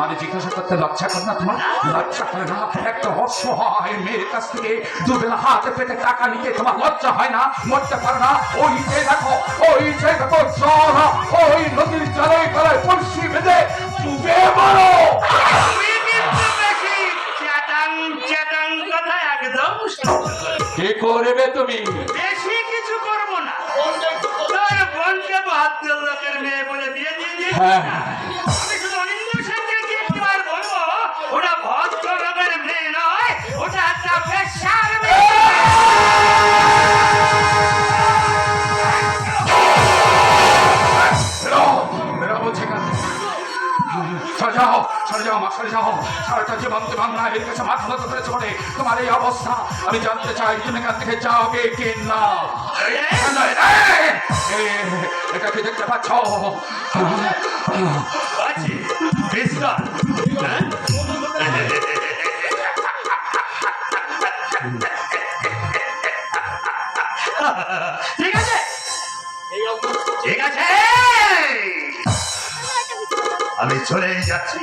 মানে জিজ্ঞাসা করতে লজ্জা করে না তোমার? লজ্জা করে না? একটা অসহায় মেয়ের কাছ থেকে দুবেলা হাতে পেতে টাকা নিতে তোমার লজ্জা হয় না? মরতে পারে না? ওই যে দেখো জল, ওই নদীর জলে গলায় পড়শি বেঁধে ডুবে মারো। কি করবে তুমি? বেশি কিছু করবো না। তোর বোনকে বাধ্য লোকের মেয়ে বলে বিয়ে দিয়ে দিয়েছি। আমি শুধু অনিন্দ সেনকে কি একবার বলবো, ওটা ভদ্র লোকের মেয়ে নয়, ওটা একটা পেশার মেয়ে। সারাটা জীবন তোমার মায়ের কাছে মাথা নত করে চলে। তোমার এই অবস্থা আমি জানতে চাই, তুমি এখান থেকে যাবে কি না? এটা কি দেখতে পাচ্ছ? ঠিক আছে, ঠিক আছে, আমি চলে যাচ্ছি।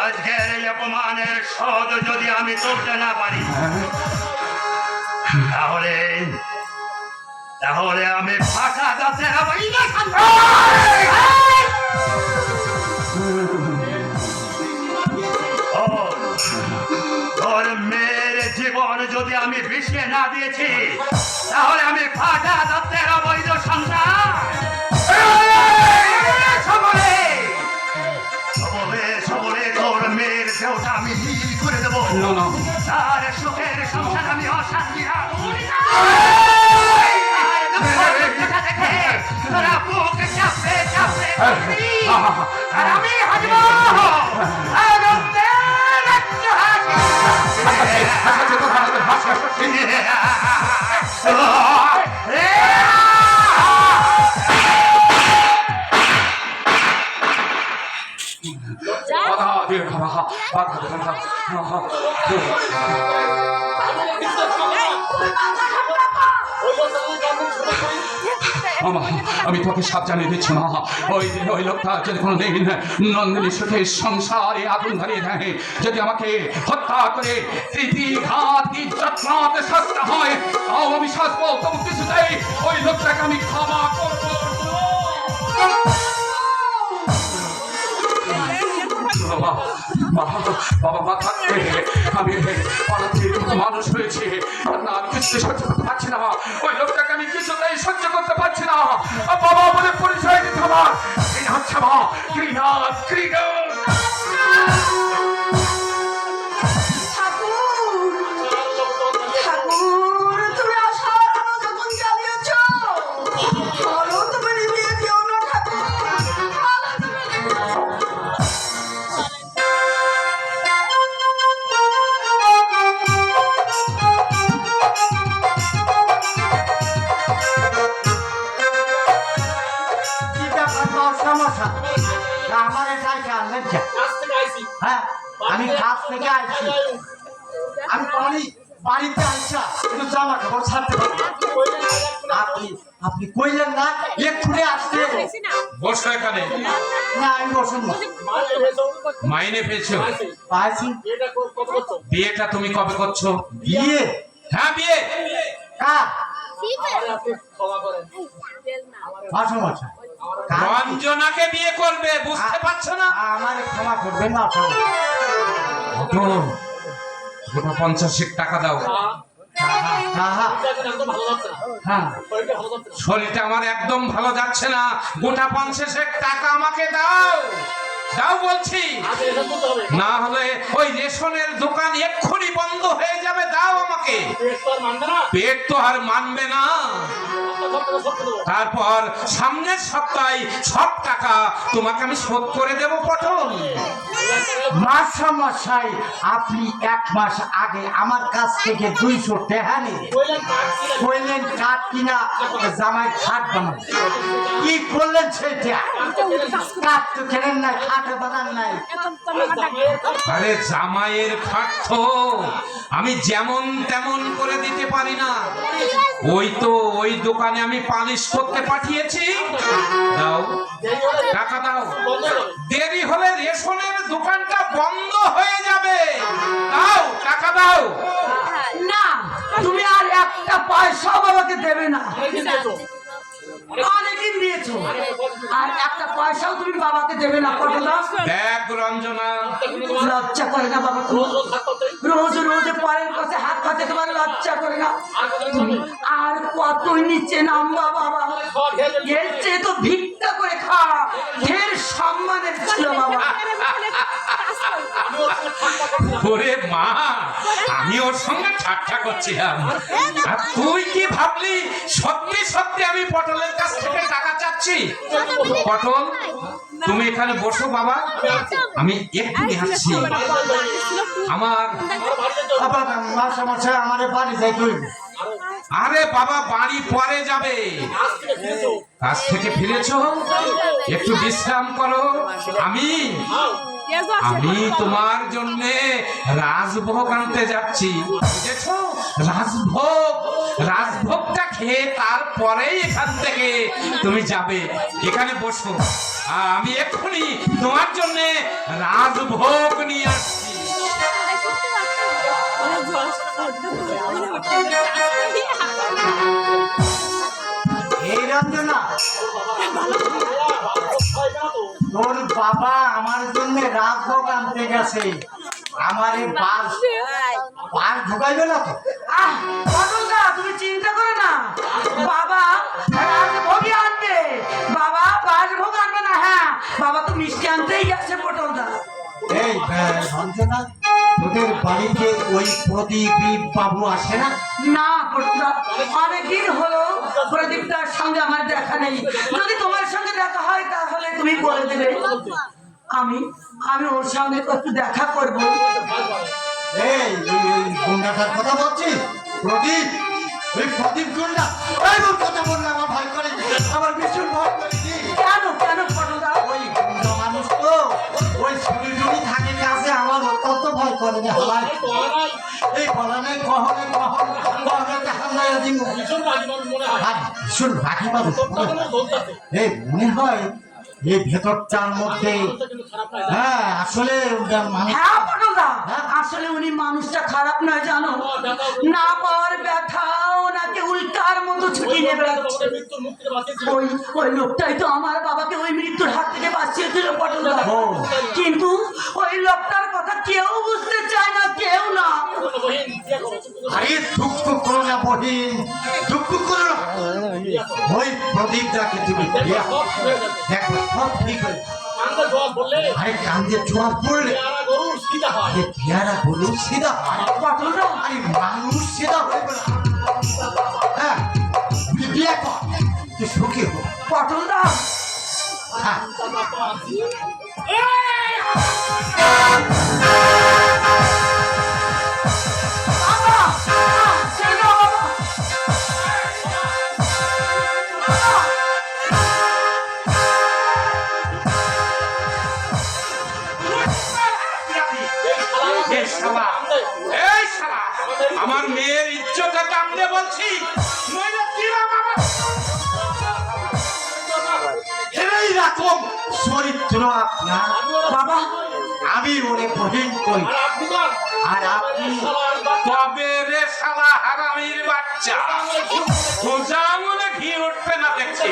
আজকের এই অপমানের শোধ যদি আমি তুলতে না পারি, তাহলে আমি ফাঁকা দাঁতে তোর মেয়ের জীবন যদি আমি বিষিয়ে না দিয়েছি, তাহলে আমি ফাঁকা দত্তের অবৈধ সংসার সবলে তোর মেয়ের দেহটা আমি নীল করে দেবো। তার সুখের সংসার আমি অশান্তি দেখে তোরা বুক চাপড়ে চাপড়ে আর আমি হাসব। আমি তোকে সব জানিয়ে দিচ্ছি না। ওই লোকটা যদি কোনো দিন নন্দিনী সুখের সংসারে আগুন ধরিয়ে দেয়, যদি আমাকে হত্যা করে স্মৃতিঘাত ইজ্জতমাতে শাস্তি হয়, তাও আমি শাসবো। তবু কিছুতেই ওই লোকটাকে আমি ক্ষমা করবো। বাবা মা থাকতে আমি মানুষ হয়েছি না, আমি কিছুতে সহ্য করতে পারছি না। ওই লোকটাকে আমি কিছুতেই সহ্য করতে পারছি না। বাবা বলে পরিচয় দিতে আমার ঘৃণা হচ্ছে। মা ঘৃণা ঘৃণা। আমি কাজ থেকে আইছি, আমি বাড়িতে আইসা একটু জামা কাপড় ছাড়তে পারি। আপনি কইলেন না এক্ষুনি আসতে? বসো এখানে। না আমি বসুন না। মাইনে পেয়েছো? পাইছি। বিয়েটা তুমি কবে করছো? বিয়ে? হ্যাঁ বিয়ে। রঞ্জনাকে বিয়ে করবে, বুঝতে পারছো না? আমারে ক্ষমা করবেন না। 50 টাকা দাও। শরীরটা আমার একদম ভালো যাচ্ছে না। গোটা 50 টাকা আমাকে দাও, দাও বলছি, না হলে ওই রেশনের দোকান এক্ষুনি বন্ধ হয়ে যাবে। দাও আমাকে। পেট তো আর মানবে না। তারপর সামনের সপ্তাহে সব টাকা তোমাকে আমি শোধ করে দেবো পটল। মাস্টারমশাই, আপনি 1 মাস আগে আমার কাছ থেকে 200 টাকা নিয়ে কইলেন কাঠ কিনা জামাই খাট বানাবো। কি করলেন সেটা? কাঠ তো কেনেন নাই, খাটে বানান নাই। আরে জামাইয়ের খাট তো আমি যেমন তেমন করে দিতে পারি না। ওই দোকানে আমি পালিশ করতে পাঠিয়েছি। দাও টাকা দাও, দেরি হলে রেশনের দোকানটা বন্ধ হয়ে যাবে। দাও টাকা দাও। না, তুমি আর একটা পয়সা বাবাকে দেবে না। অনেকদিন দিয়েছো, আর একটা পয়সাও তুমি বাবাকে দেবে না। পটলা, দেখ রঞ্জনা, লজ্জা করে না বাবা? রোজ রোজ পরের কাছে হাত পাতে তোমার লজ্জা করে না? তুমি আর কতই নিচে নামবা বাবা? এর চেয়ে তো ভিক্ষা করে খা, ঢের সম্মানের ছিল বাবা। ওরে মা, আমি ওর সঙ্গে ঠাট্টা করছিলাম, আর তুই কি ভাবলি সত্যি সত্যি আমি পটলের কাছ থেকে টাকা চাচ্ছি? পটল, তুমি এখানে বসো বাবা, আমি এক্ষুনি আসছি। আমার মাস্টারমশাই, আমার বাড়ি যাইতে হইবে। আরে বাবা, বাড়ি পরে যাবে। কাজ থেকে ফিরেছো, একটু বিশ্রাম করো। আমি তোমার জন্য রাজভোগ আনতে যাচ্ছি, বুঝেছো? রাজভোগটা খেয়ে তারপরেই এখান থেকে তুমি যাবে। এখানে বসো, আমি এক্ষুনি তোমার জন্য রাজভোগ নিয়ে আসছি। এই রঞ্জনা, তোর বাবা আমার জন্য রাজভোগ আনতে গেছে। আমার এই বাস ঢুকাইবে না তো? পটলদা, তুমি চিন্তা করো না, বাবা রাজভোগই আনবে। বাবা রাজভোগ আনবে না। হ্যাঁ, বাবা তো মিষ্টি আনতেই গেছে পটলদা। এই রঞ্জনা, তোদের বাড়িতে ওই প্রদীপ বাবু আসে না? না পটলদা, অনেকদিন হলো প্রদীপটার সঙ্গে আমার দেখা নেই। যদি তোমার সঙ্গে দেখা হয় তাহলে তুমি বলে দেবে, আমি ওর সঙ্গে একটু দেখা করবো। এই গুন্ডাটার কথা বলছি? প্রদীপ, ওই প্রদীপ গুন্ডা, ওই ওর কথা বললে আমার ভয় করে, আমার ভীষণ ভয় করে। কেন কেন পটলদা? ওই গুন্ডা মানুষ তো, ওই ছুটি টুটি থাকে কাছে, আমার অত্যন্ত ভয় করে। এই বলা নেই কহনে হামলায় দিন ভীষণ রাখি মানুষ। এই মনে হয় এই ভেতরটার মধ্যে, হ্যাঁ আসলে হ্যাঁ পটলদা, আসলে উনি মানুষটা খারাপ নয় জানো। না পাওয়ার ব্যথা ওনাকে উল্টার মতো ছুটি নেবে। ওই লোকটাই তো আমার বাবাকে ওই মৃত্যুর হাত থেকে বাঁচিয়েছিল পটলদা। কিন্তু ওই লোকটার কথা কেউ বুঝতে চায় না, কেউ না। আরে দুঃখ করো না বহিন, দুঃখ করো না। ওই প্রদীপটাকে তুমি দেখো, সব ঠিক হয়ে। আরে কান্দে জোয়ার পড়লে আরে পেয়ারা গরু সিধা হয়। পটলদা, আরে মানুষ সিধা হইবে না। হ্যাঁ, বিয়ে কর, তুই সুখী হো। পটলদা, হ্যাঁ, বাবা, ছেড়ে দাও বাবা। এই শালা, এই শালা, আমার মেয়ের ইজ্জতে কামড়ে বলছি, নইলে দিলাম আমার। এইরকম চরিত্র আপনার বাবা, আমি ওরে বহিন করি, আর আপনি তবে রে শালা হারামির বাচ্চা, সোজা আঙুলে ঘি উঠবে না দেখছি,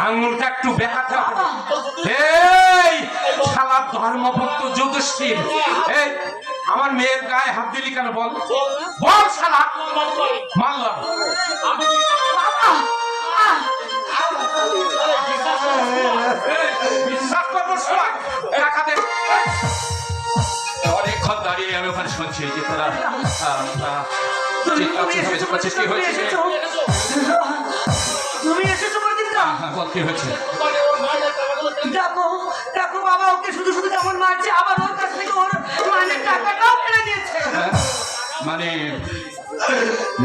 আঙুলটা একটু বেঁকাতে হবে। এই শালা ধর্মভক্ত যুধিষ্ঠির, এই আমার মেয়ের গায়ে হাত দিলি কেন বল? বল শালা, মানলাম। বিশ্বাস করবো শালা, টাকা দে। অনেকক্ষণ দাঁড়িয়ে আমি ওখানে শুনছি যে তোরা তুমি এসেছো প্রদীপদা? বল কি হয়েছে? দেখো দেখো বাবা ওকে শুধু শুধু কেমন মারছে, আবার ওর কাছ থেকে ওর মানে টাকাটাও কেড়ে নিয়েছে। হ্যাঁ? মানে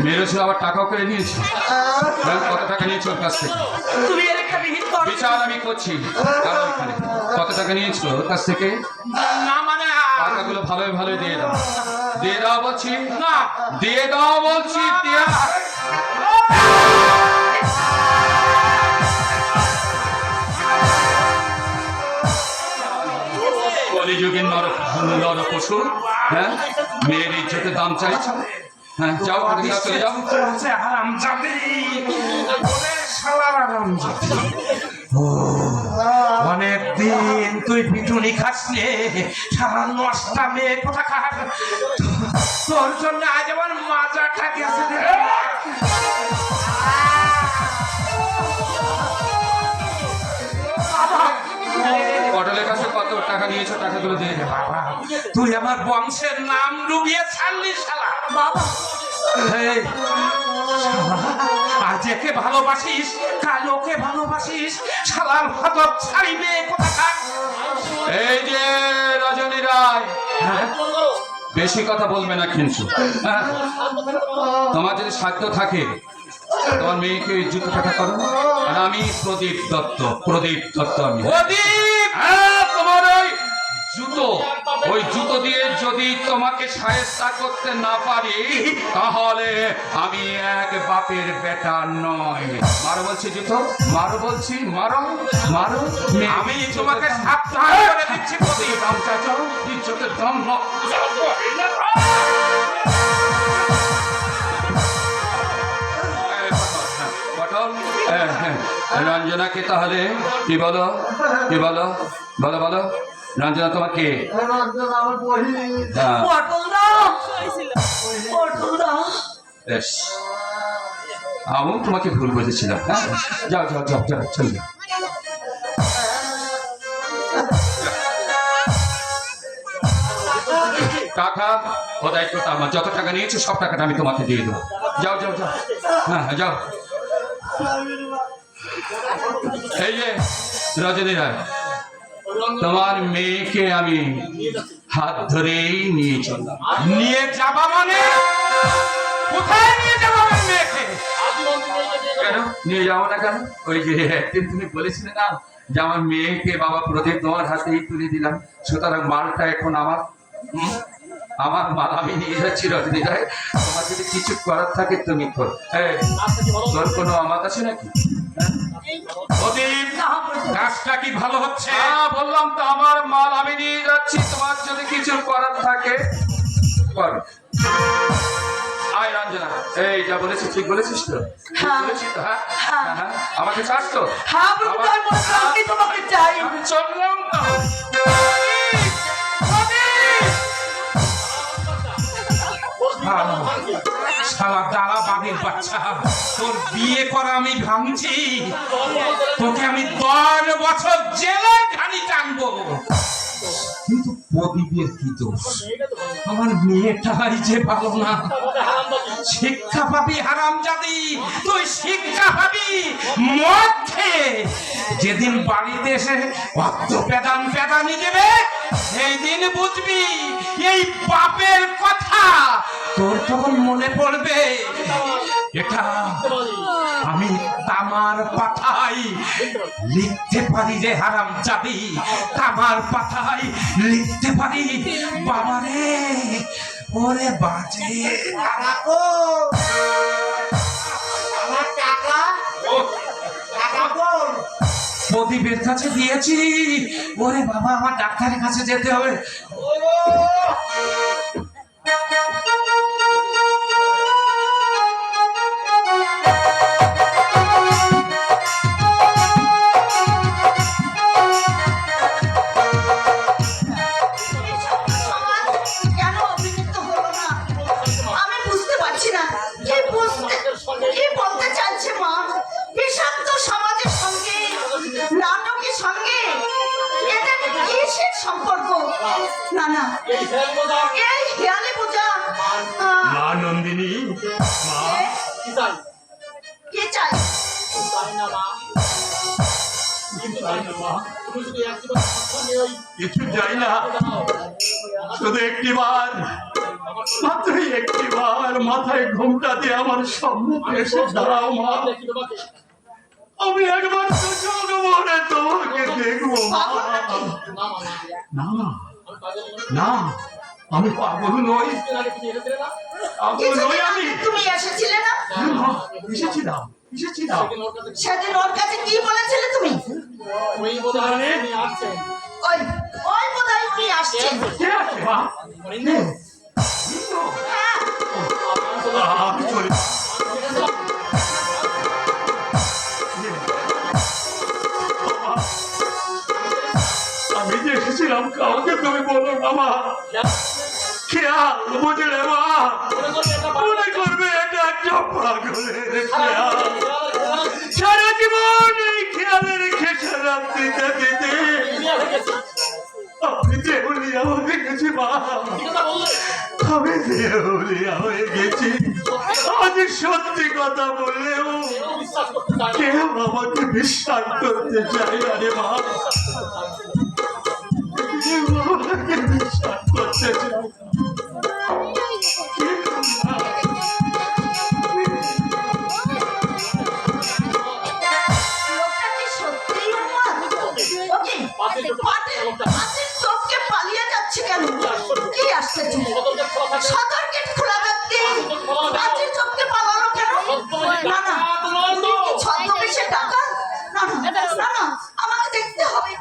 মেরেছে আবার টাকাও কেড়ে নিয়েছে। হ্যাঁ, কত টাকা নিয়েছো ওর কাছ থেকে? তুমি এর একটা বিহিত করো। বিচার আমি করছি। আর ওইখানে কত টাকা নিয়েছো ওর কাছ থেকে? না মানে টাকাগুলো ভালোই ভালোই দিয়ে দাও, দিয়ে দাও বলছি। না, দিয়ে দাও বলছি, দিয়ে কলিযুগের নর পশু। হ্যাঁ, মেয়ের ইজ্জতের দাম চাইছো। হ্যাঁ, যাও চলে যাও। হারামজাদি বলে শালার হারামজাদি। অনেকদিন তুই পিটুনি খাসনি, সারা নষ্টা মেয়ে কোথাকার। তোর জন্য আজ আমার মাজাটা গেছে রে। পটলের কাছে কত টাকা নিয়েছো? টাকাগুলো দিয়ে দাও। বাবা, তুই আমার বংশের নাম ডুবিয়ে ছাড়লি শালা। বাবা এই, শালা, আজ একে ভালোবাসিস, কাল ওকে ভালোবাসিস, শালার ভাদর ছাড়িবে কোথাকার। এই যে রজনী রায়, হ্যাঁ? বেশি কথা বলবে না কিন্তু। হ্যাঁ, তোমার যদি সাধ্য থাকে তোমার মেয়েকে জুতো টাকা করো। আর আমি প্রদীপ দত্ত, প্রদীপ দত্ত আমি। প্রদীপ! হ্যাঁ, তোমার ওই জুতো দিয়ে যদি তোমাকে সাহেস্তা করতে না পারি তাহলে আমি এক বাপের বেটা নয়। মারো বলছি জুতো, মারো বলছি, মারো মারো। আমি তোমাকে সাবধান করে দিচ্ছি প্রদীপ। দাম চাচা, ইজ্জতের দাম পটল। রঞ্জনাকে তাহলে কি বলো, কি বলো, বলো বলো। রঞ্জনা তোমার কে? হ্যাঁ, পটল দাও, পটল দাও। বেশ, আমি তোমাকে ভুল বুঝেছিলাম। হ্যাঁ, যাও যাও যাও যাও, চলে যাও। টাকা ও দায়িত্বটা আমার। যত টাকা নিয়েছো সব টাকাটা আমি তোমাকে দিয়ে দেবো। যাও যাও যাও। হ্যাঁ হ্যাঁ, যাও। এই যে রজনী রায়, তোমার মেয়েকে আমি হাত ধরেই নিয়ে চললাম। নিয়ে যাবা মানে কোথায় নিয়ে যাবো আমার মেয়েকে? কেন নিয়ে যাবো না কেন? ওই যে একদিন তুমি বলেছিলে না যে আমার মেয়েকে বাবা প্রদীপ তোমার হাতেই তুলে দিলাম, সুতরাং মালটা এখন আমার। আমার মাল আমি নিয়ে যাচ্ছি রজনী রায়। তোমার যদি কিছু করার থাকে তুমি করো। এই, তোর কোনো আমার আছে নাকি? প্রদীপ, কাজটা কি ভালো হচ্ছে? হ্যাঁ, বললাম তো আমার মাল আমি নিয়ে যাচ্ছি, তোমার যদি কিছু করার থাকে কর। আয় রঞ্জনা, এই যা বলেছি ঠিক বলেছিস তো? ঠিক বলেছিস তো? হ্যাঁ হ্যাঁ হ্যাঁ, আমাকে চাস তো? হ্যাঁ বলতে তার মনে শান্তি তোমাকে চাই। আমি চললাম তো। শালা দাঁড়া বাঘের বাচ্চা, তোর বিয়ে করা আমি ভাঙছি, তোকে আমি 10 বছর জেলের ঘানি টানবো। কিন্তু প্রদীপের কি দোষ? আমার মেয়েটাই যে ভালো না। শিক্ষা পাবি হারামজাদি, তুই শিক্ষা পাবি মদ খেয়ে। যেদিন বাড়িতে এসে অর্থ পেদানি দেবে সেই দিন বুঝবি এই বাপের কথা। তোর তখন মনে পড়বে এটা আমি তামার পাতায় লিখতে পারি রে হারামজাদি, তামার পাতায় লিখতে পারি। বাবারে ওরে বাজে প্রদীপের কাছে দিয়েছি। ওরে বাবা, আমার ডাক্তারের কাছে যেতে হবে। কেন অভিযুক্ত হলো না? আমি বুঝতে পারছি না কি বলতে চাইছে মা। বিষাক্ত সমাজের সঙ্গে নাটকের সঙ্গে এদের কিসের সম্পর্ক? না না, এই হেয়ালি পূজা। মা নন্দিনী, মা কি চাই? কিছু যাই না, শুধু একটিবার, মাত্রই একটিবার মাথায় ঘুমটা দিয়ে আমার সম্মুখে এসে দাঁড়াও মা। আমি একবার তো চোখ ভরে তোমাকে দেখবো মা। না না, আমি পাগল নই, পাগল নই আমি। তুমি এসেছিলে না? এসেছিলাম। সেদিন ওর কাছে কি বলেছিলে তুমি? ওই বোধহয় উনি আসছেন। কে আছে মা? হ্যাঁ। আমি চলি। আমি যে এসেছিলাম কাউকে তুমি বলো না মা। খেয়াল বুঝলে মা, মনে করবে এটা একটা পাগলের খেয়াল। সারা জীবন এই খেয়ালের খেসারাত দিতে দিতে আমি দেউলিয়া হয়ে গেছি মা। আমি দেউলিয়া হয়ে গেছি। আজ সত্যি কথা বললেও কেউ আমাকে বিশ্বাস করতে চায় না রে মা। কেউ আমাকে বিশ্বাস করতে চায় না। পালিয়ে যাচ্ছে কেন? কি আসছে? সদর গেট খোলা থাকতে পাঁচের চোখকে পালালো কেন? না না, ছদ্মবেশে টাকা। না না, আমাকে দেখতে হবে।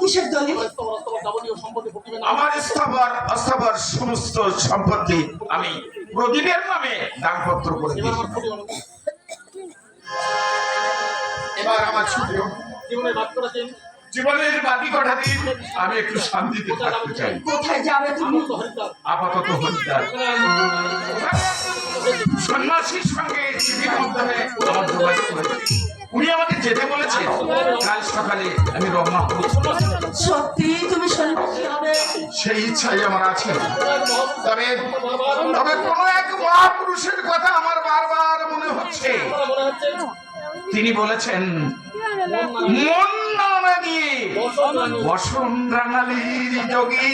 কিসের দলিল? আমার স্থাবর সমস্ত সম্পত্তি আমি প্রদীপের নামে দানপত্র করে দিয়েছি। এবার আমার ছুটি, জীবনের বাকি কটা দিন আমি একটু শান্তিতে থাকতে চাই। কোথায় যাবে তুমি? আপাতত হরিদ্বার। সন্ন্যাসীর সঙ্গে চিঠির মাধ্যমে আমার যোগাযোগ হয়েছে। উনি আমাকে যেতে বলেছেন, কাল সকালে আমি রওনা হব। সত্যি তুমি সন্ন্যাসী হবে? সেই ইচ্ছাই আমার আছে। তবে কোন এক মহাপুরুষের কথা আমার বারবার মনে হচ্ছে। তিনি বলেছেন, মন না লাগিয়ে বসন রাঙালির যোগী।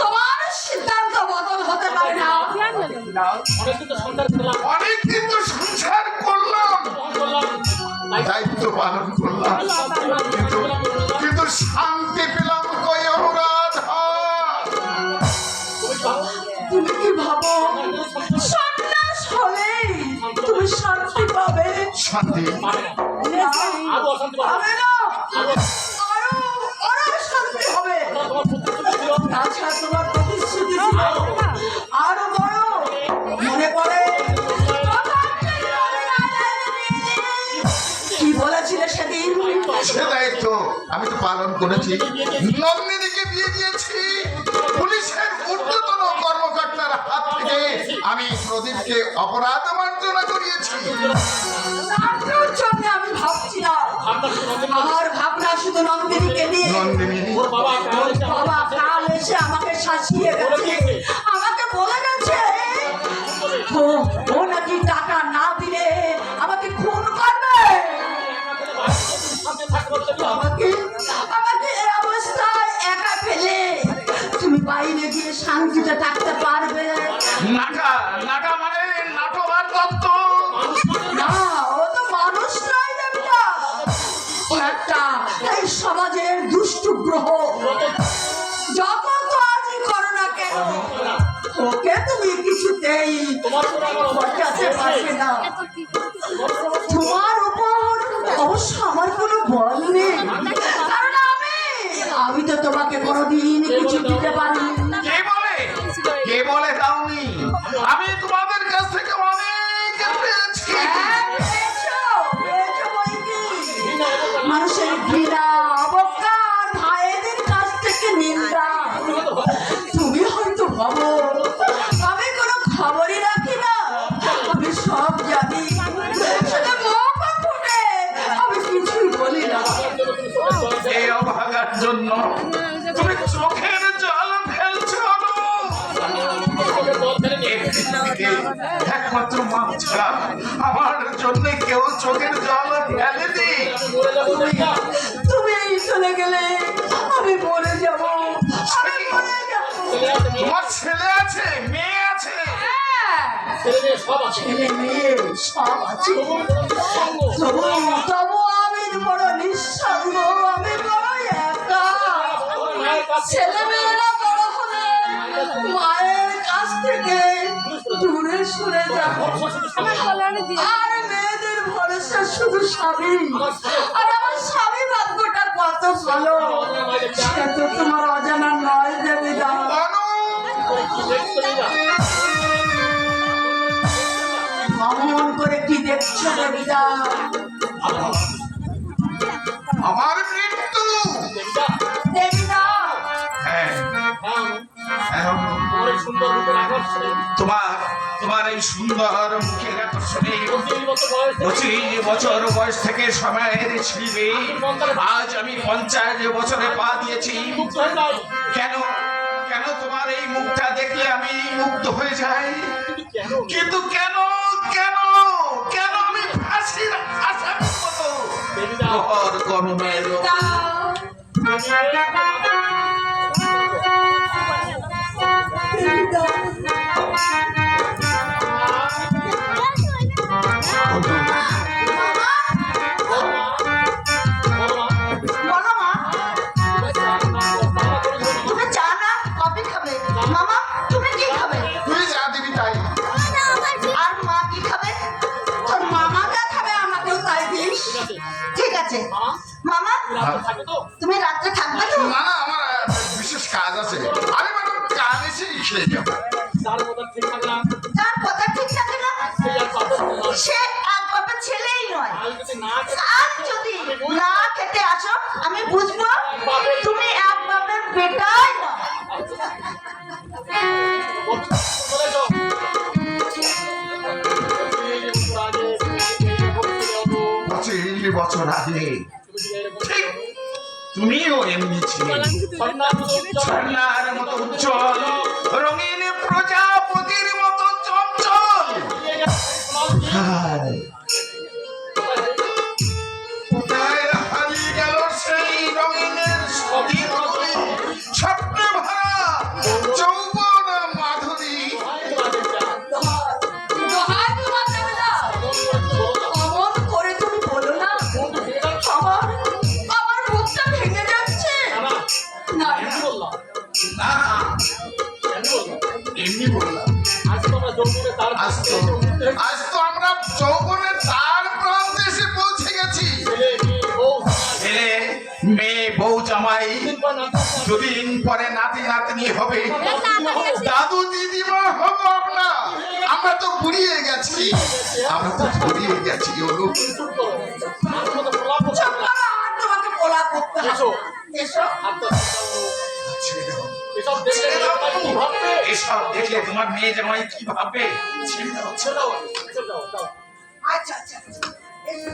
তোমার সিদ্ধান্ত বদল হতে পারে না। অনেকদিন তো সংসার করলাম, দায়িত্ব পালন করলাম, কিন্তু শান্তি পেলাম কই অনুরাধ? তুমি কি ভাবো সন্ন্যাস হলে তুমি শান্তি পাবে? শান্তি পাবে না, আরো শান্তি হবে। তাছাড়া তোমার প্রতিশ্রুতি ছিল আরো বড়, মনে পড়ে? কি বলেছিলে সেদিন? সে দায়িত্ব আমি তো পালন করেছি। নন্দিনীকে বিয়ে দিয়েছি। পুলিশের ঊর্ধ্বতন কর্মকর্তার হাত থেকে আমি প্রদীপকে অপরাধ মার্জনা করিয়েছি। আপনার জন্য আমি ভাবছি না, আমার ভাবনা শুধু নন্দিনীকে নিয়ে। নন্দিনী বাবা কাল এসে আমাকে শাসিয়ে গেছে, আমাকে বলে গেছে ও নাকি টাকা না দিলে আমাকে খুন করবে। আমাকে এই অবস্থায় একা ফেলে তুমি বাইরে গিয়ে শান্তিতে থাকতে পারবে? নাটা নাটা মানে নাটবার দত্ত। না, ও তো মানুষ নয় দেবতা, ও একটা এই সমাজের দুষ্টু গ্রহ। যত কাজই করো না কেন ওকে তুমি কিছুতেই বসাতে পারবে না। তোমার উপর অবশ্য আমার কোনো বল নেই, কারণ আমি তো তোমাকে কোনোদিন কিছু দিতে পারিনি। কে বলে দাওনি? আমি তোমাদের কাছ থেকে অনেক পেয়েছি। মানুষের ঘৃণা, অবজ্ঞা, ভাইদের কাছ থেকে নিন্দা। তুমি হয়তো ভাবো আমি কোনো খবরই রাখি না, আমি সব জানি। থেকে একমাত্র মা ছাড়া আমার জন্য কেউ চোখের জল ফেলেনি। তুমি চলে গেলে আমি মরে যাব, আমি মরে যাব। তোমার ছেলে আছে, মেয়ে আছে? ছেলে মেয়ে সব আছে, তবু আমি বড় নিঃসঙ্গ, আমি বড় একা। ছেলে মেয়েরা বড় হলে মায়ের কাছ থেকে দূরে সরে যাবে, আর মেয়েদের ভরসা শুধু স্বামী। আর আমার স্বামী ভাগ্যটা কত ভালো সে তো তোমার অজানা নয় দেবীদা। অমন করে কি দেখছো দেবীদা? আমার মৃত্যু। দেবীদা হ্যাঁ, তোমার এই সুন্দর মুখের আকর্ষণে 25 বছর বয়স থেকে সময়ের ছিলবে, আজ আমি 50 বছরে পা দিয়েছি। কেন কেন তোমার এই মুখটা দেখলে আমি মুগ্ধ হয়ে যাই? কিন্তু কেন কেন কেন আমি ফাঁসির আসামির মতো ঘর গরমের বলো মা, তুমি চা না কফি খাবে? মামা তুমি কি খাবে? তুই যা দিবি তাই। আর মা কি খাবে? তোর মামা যা খাবে আমাকেও তাই দিস। ঠিক আছে মামা, তুমি রাত্রে থাকবে তো? না না, আমার বিশেষ কাজ আছে, আমি ম্যাডাম কাজ এসেই খেয়ে যাবো। তার কথা ঠিক থাকে না, সে এক বাপের ছেলেই নয়। আর যদি না খেতে আসো আমি বুঝবো তুমি এক বাপের বেটাই নয়। 25 বছর আগে ঠিক তুমিও এমনি ছিলে, ঝর্ণার মতো উজ্জ্বল, রঙিন প্রজাপতির মতো চঞ্চল। কোথায় হারিয়ে গেল সেই রঙিনের সতীগুলি, স্বপ্নে ভরা যৌবন মাধুরী? দোহাই তোমার দেবতা, অমন করে তুমি বলো না। আমার বুকটা ভেঙে যাচ্ছে। না না এমনি বললাম, আজ তো আমরা যৌবনের তার প্রান্তে এসে পৌঁছে গেছি। ছেলে মেয়ে বউ জামাই, দুদিন পরে নাতি নাতনি হবে, দাদু দিদিমা হবো আমরা। আমরা তো গুড়িয়ে গেছি, আমরা তো গুড়িয়ে গেছি। তোমাকে বলা করতে হবে। এসো এসব দেখলে তোমার মেয়ে জামাই কি ভাববে? ছেড়ে দাও। আচ্ছা আচ্ছা এসো।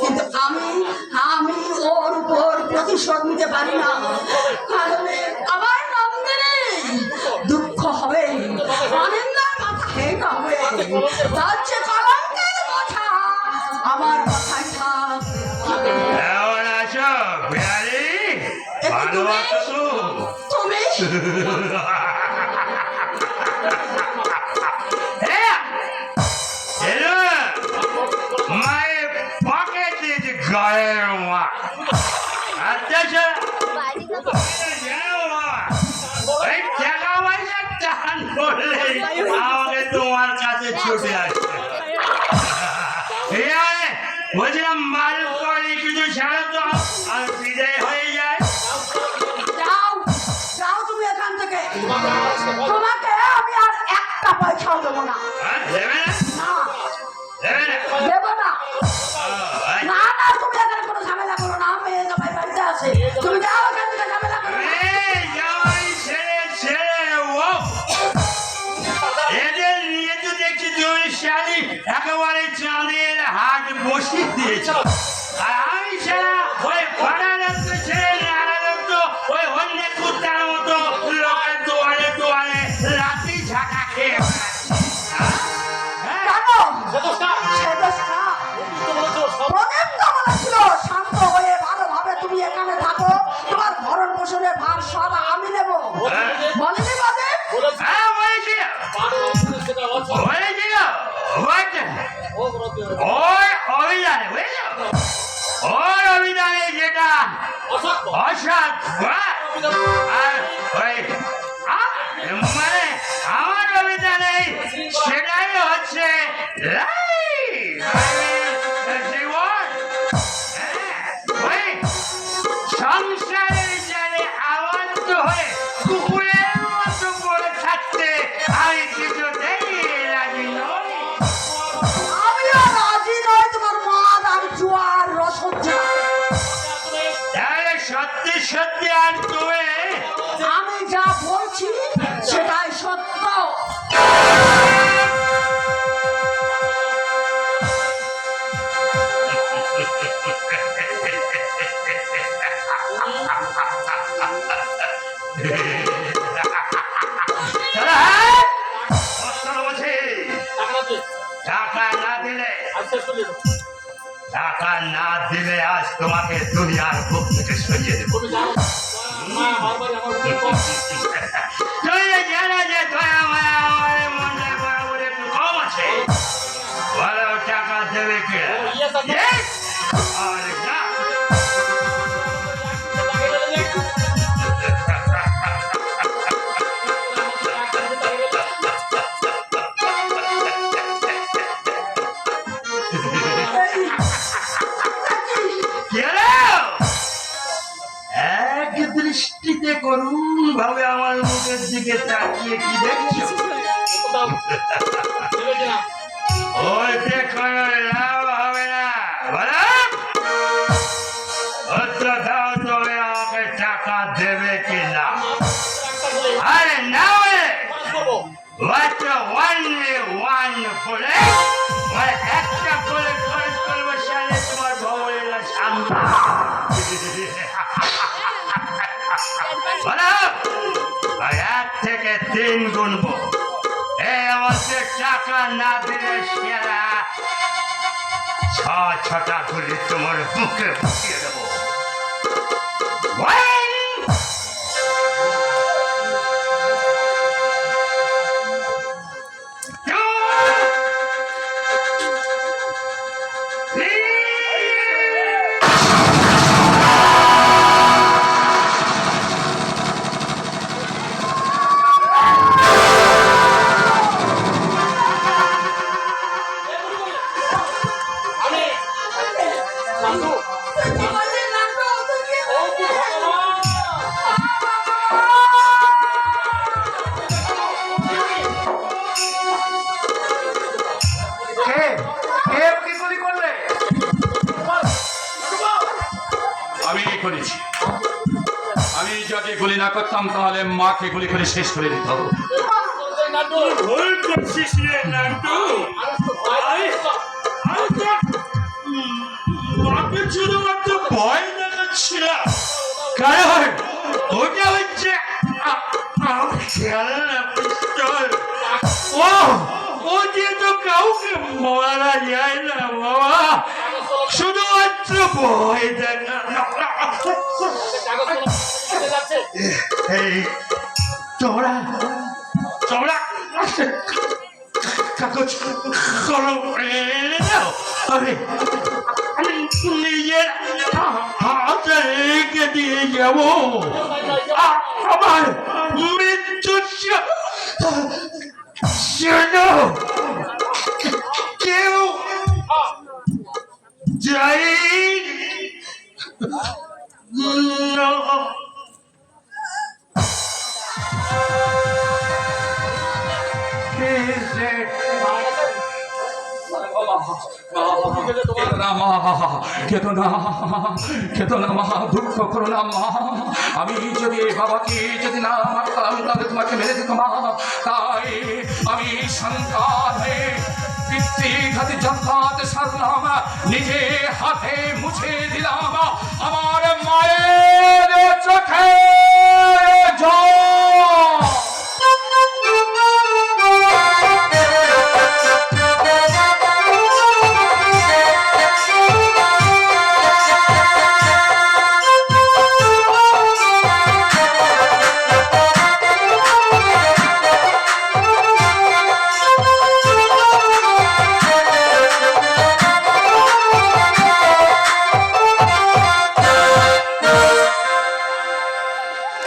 কিন্তু আমি ওর উপর প্রতিশোধ নিতে পারি না, কারণ আমার নন্দিনী দুঃখ হবে, আনন্দের মাথা হেঁট হবে, তার চেয়ে কলঙ্কের কথা আমার মাথায় থাক। কেমন আছো বিহারি? ভালো আছো তো? তুমি মায়ের পকেটে যে গায়ের মা আচ্ছা ওই টাকা পয়সা টান করলে আমাকে তোমার কাছে ছুটে আসছে। বলছিলাম মাল করে কিছু ছাড়া হাত বসিয়ে দিয়েছে। আর আমি ছাড়া ওই পাড়া রাখতে ছেড়ে নাড়া রাখতো ওই অন্য কুত্তার মতো লোকের দোয়ারে দোয়ারে রাতি ঝাঁকা খেয়ে বেড়াচ্ছি। কেন? সে দোষ কার? প্রদীপ তো বলেছিল, শান্ত হয়ে ভালোভাবে তুমি এখানে থাকো, তোমার ভরণ পোষণের ভার সব আমি নেব। বলেনি প্রদীপ? হ্যাঁ বলেছিল, বলেছিল। ওই অভিযানে বুঝলো, ওই অভিযানে যেটা অসৎ আর ওই মানে আমার অভিযানে সেটাই হচ্ছে জীবন। ওই সংসারের জালে আবদ্ধ হয়ে কুকুরের মতো পড়ে থাকতে আমি কিছুতেই রাজি নই। আমিও রাজি নই তোমার মদ আর জুয়ার রসজ্জ। তাহলে সত্যি সত্যি আর তুমি আমি যা বলছি সেটাই সত্য। টাকা না দিলে আজ তোমাকে দুনিয়ার বুক থেকে সরিয়ে দেবো। তুই জানো যে দয়া মায়া আমার মনে বরাবর একটু কম আছে, বলো টাকা দেবে কে? আর না এক দৃষ্টিতে করুণ ভাবে আমার মুখের দিকে তাকিয়ে কি দেখছো? ওইতে কোনো লাভ হবে না। বলো অত দাও, তবে আমাকে টাকা দেবে কি না? আরে না বলে বলে একটা করে খরচ করবো সালে তোমার ভবনের সামনে। এক থেকে 3 গুনবো। আমাদের টাকা না দিলে সেরা 6টা গুলি তোমার বুকে ঢুকিয়ে দেবো। করেছি। আমি যাকে গুলি না করতাম তাহলে মাকে গুলি করে শেষ করে দিত। ভুল করছিস রে নান্টু। মাকে শুধুমাত্র ভয় দেখাচ্ছিলাম, কারণ ওটা হচ্ছে ও যেহেতু কাউকে মারা যায় না বাবা, শুধুমাত্র ভয় দেখা। এই তোমরা তোমরা কাগজ কলম এনে দাও, আমি নিজের হাতে রেখে দিয়ে যাব। আমার মৃত্যুর জন্য কেউ যাই দুঃখ করো না মা। আমি যদি বাবাকে যদি না মারতাম তাহলে তোমাকে মেরে দিত মা। তাই আমি সন্তান হয়ে পিতৃঘাত হাতে যন্ত্রাতে সারলাম, নিজে হাতে মুছে দিলাম আমার মায়ের চোখে